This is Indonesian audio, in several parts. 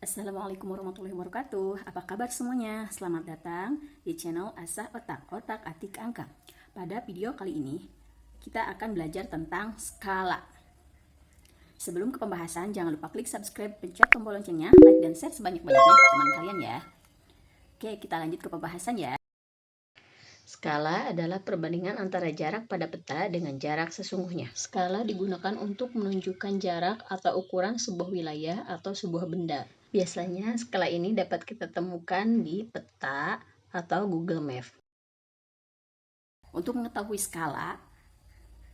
Assalamualaikum warahmatullahi wabarakatuh. Apa kabar semuanya? Selamat datang di channel Asah Otak, Otak Atik Angka. Pada video kali ini, kita akan belajar tentang skala. Sebelum ke pembahasan, jangan lupa klik subscribe, pencet tombol loncengnya, like dan share sebanyak-banyaknya ke teman kalian ya. Oke, kita lanjut ke pembahasan ya. Skala adalah perbandingan antara jarak pada peta dengan jarak sesungguhnya. Skala digunakan untuk menunjukkan jarak atau ukuran sebuah wilayah atau sebuah benda. Biasanya skala ini dapat kita temukan di peta atau Google Maps. Untuk mengetahui skala,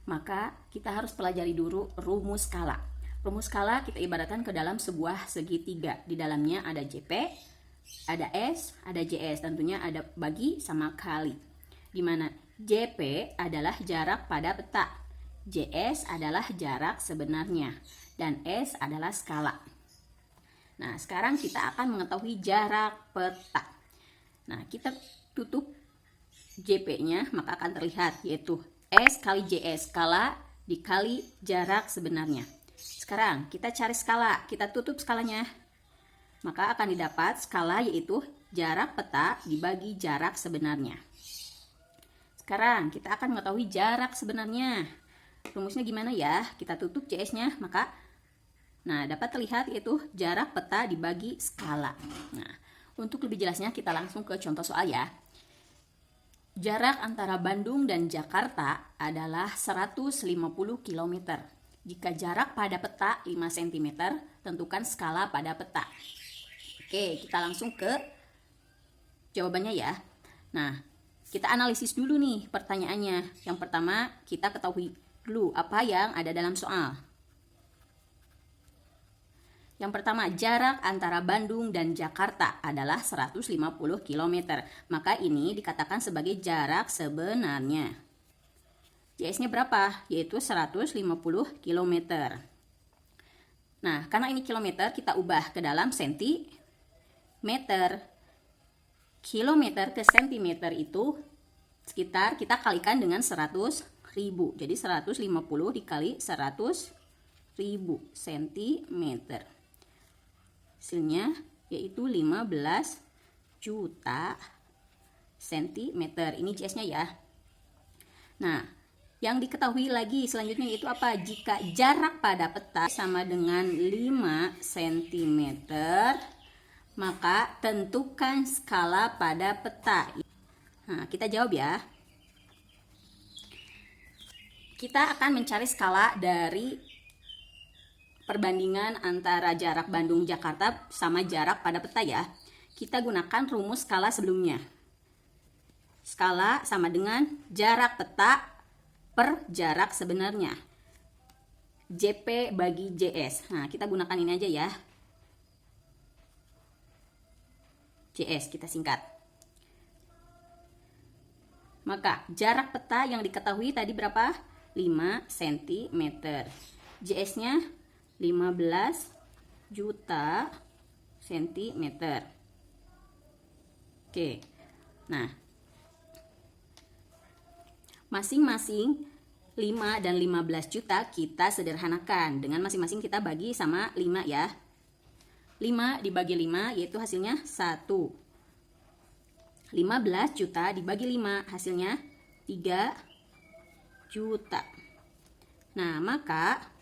maka kita harus pelajari dulu rumus skala. Rumus skala kita ibaratkan ke dalam sebuah segitiga. Di dalamnya ada JP, ada S, ada JS. Tentunya ada bagi sama kali. Di mana JP adalah jarak pada peta, JS adalah jarak sebenarnya, dan S adalah skala. Nah, sekarang kita akan mengetahui jarak peta. Nah, kita tutup JP-nya, maka akan terlihat yaitu S kali JS, skala dikali jarak sebenarnya. Sekarang kita cari skala, kita tutup skalanya, maka akan didapat skala yaitu jarak peta dibagi jarak sebenarnya. Sekarang kita akan mengetahui jarak sebenarnya. Rumusnya gimana ya? Kita tutup JS-nya, maka dapat terlihat yaitu jarak peta dibagi skala. Nah, untuk lebih jelasnya kita langsung ke contoh soal ya. Jarak antara Bandung dan Jakarta adalah 150 km. Jika jarak pada peta 5 cm, tentukan skala pada peta. Oke, kita langsung ke jawabannya ya. Nah, kita analisis dulu nih pertanyaannya. Yang pertama, kita ketahui dulu apa yang ada dalam soal. Yang pertama, jarak antara Bandung dan Jakarta adalah 150 km. Maka ini dikatakan sebagai jarak sebenarnya. JS-nya berapa? Yaitu 150 km. Nah, karena ini kilometer, kita ubah ke dalam sentimeter. Kilometer ke sentimeter itu sekitar kita kalikan dengan 100.000. Jadi 150 dikali 100.000 cm. Hasilnya yaitu 15 juta cm. Ini CS-nya ya. Nah, yang diketahui lagi selanjutnya yaitu apa? Jika jarak pada peta sama dengan 5 cm, maka tentukan skala pada peta. Nah, kita jawab ya. Kita akan mencari skala dari perbandingan antara jarak Bandung-Jakarta sama jarak pada peta ya. Kita gunakan rumus skala sebelumnya. Skala sama dengan jarak peta per jarak sebenarnya. JP bagi JS. Nah, kita gunakan ini aja ya. JS kita singkat. Maka jarak peta yang diketahui tadi berapa? 5 cm. JS-nya 15 juta cm. Oke. Nah, masing-masing 5 dan 15 juta kita sederhanakan. Dengan masing-masing kita bagi sama 5 ya. 5 dibagi 5 yaitu hasilnya 1. 15 juta dibagi 5 hasilnya 3 juta. Nah, maka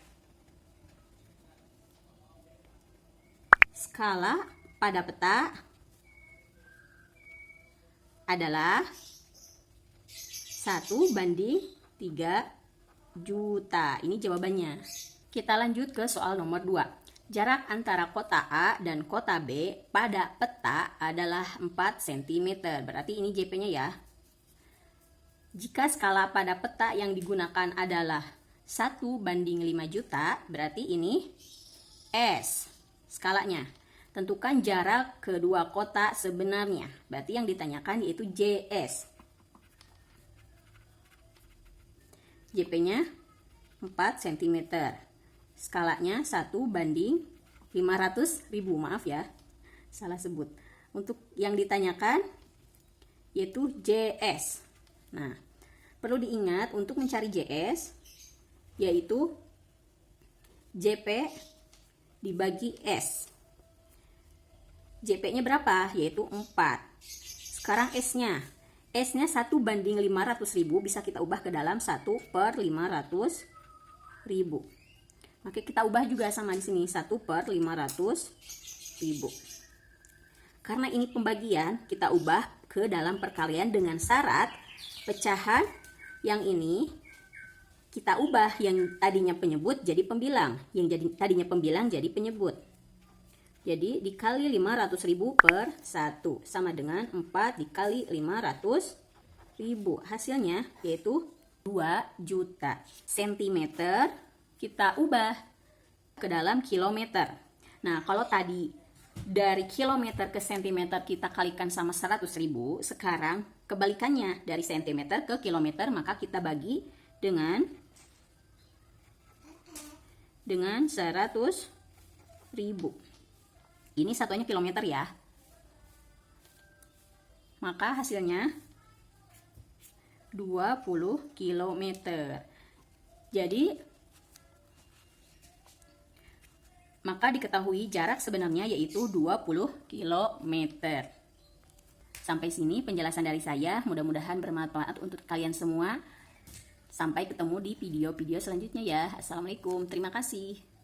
skala pada peta adalah 1 banding 3 juta. Ini jawabannya. Kita lanjut ke soal nomor 2. Jarak antara kota A dan kota B pada peta adalah 4 cm. Berarti ini JP-nya ya. Jika skala pada peta yang digunakan adalah 1 banding 5 juta, berarti ini S skalanya. Tentukan jarak kedua kota sebenarnya. Berarti yang ditanyakan yaitu JS. JP-nya 4 cm. Skalanya 1 banding 500.000, maaf ya, salah sebut. Untuk yang ditanyakan yaitu JS. Nah, perlu diingat untuk mencari JS yaitu JP dibagi S. JP-nya berapa? Yaitu 4. Sekarang S-nya. S-nya 1 banding 500.000 bisa kita ubah ke dalam 1/500.000. Maka kita ubah juga sama di sini 1/500.000. Karena ini pembagian, kita ubah ke dalam perkalian dengan syarat pecahan yang ini kita ubah yang tadinya penyebut jadi pembilang, yang tadinya pembilang jadi penyebut. Jadi dikali 500.000 per 1 sama dengan 4 dikali 500.000. Hasilnya yaitu 2 juta. Sentimeter kita ubah ke dalam kilometer. Nah, kalau tadi dari kilometer ke sentimeter kita kalikan sama 100.000, sekarang kebalikannya dari sentimeter ke kilometer, maka kita bagi dengan 100.000. Ini satunya kilometer ya. Maka hasilnya 20 kilometer. Jadi maka diketahui jarak sebenarnya yaitu 20 kilometer. Sampai sini penjelasan dari saya, mudah-mudahan bermanfaat untuk kalian semua. Sampai ketemu di video-video selanjutnya ya. Assalamualaikum, terima kasih.